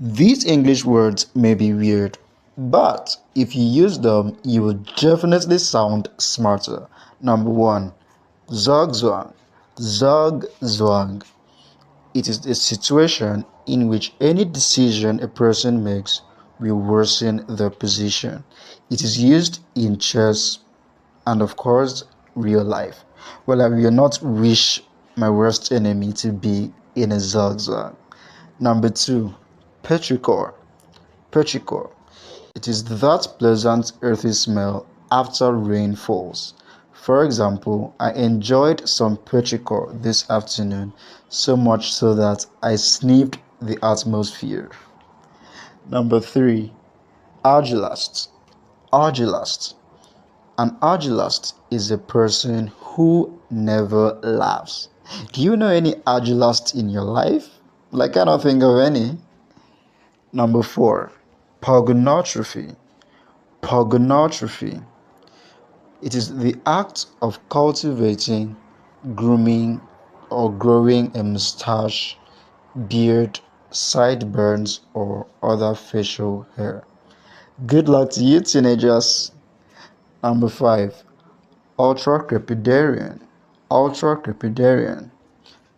These English words may be weird, but if you use them, you will definitely sound smarter. Number one, Zugzwang. Zugzwang. It is a situation in which any decision a person makes will worsen their position. It is used in chess and, of course, real life. Well, I will not wish my worst enemy to be in a zugzwang. Number two, Petrichor. Petrichor. It is that pleasant earthy smell after rain falls. For example, I enjoyed some petrichor this afternoon, so much so that I sniffed the atmosphere. Number three, Agelast. Agelast. An Agelast is a person who never laughs. Do you know any Agelast in your life? I cannot think of any. Number four, Pogonotrophy. Pogonotrophy. It is the act of cultivating, grooming, or growing a mustache, beard, sideburns, or other facial hair. Good luck to you, teenagers. Number five, Ultracrepidarian. Ultracrepidarian.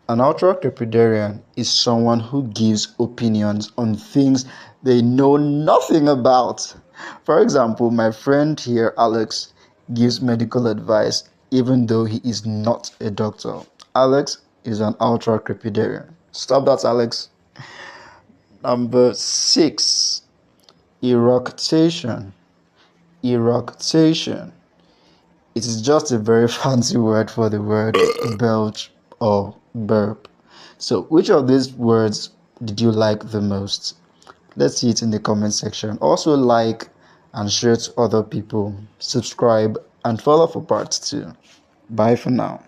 An ultracrepidarian is someone who gives opinions on things they know nothing about. For example, my friend here, Alex, gives medical advice even though he is not a doctor. Alex is an ultracrepidarian. Stop that, Alex. Number six, Eructation. Eructation. It is just a very fancy word for the word belch or burp. So, which of these words did you like the most? Let's see it in the comment section. Also, like and share to other people, subscribe, and follow for part 2. Bye for now.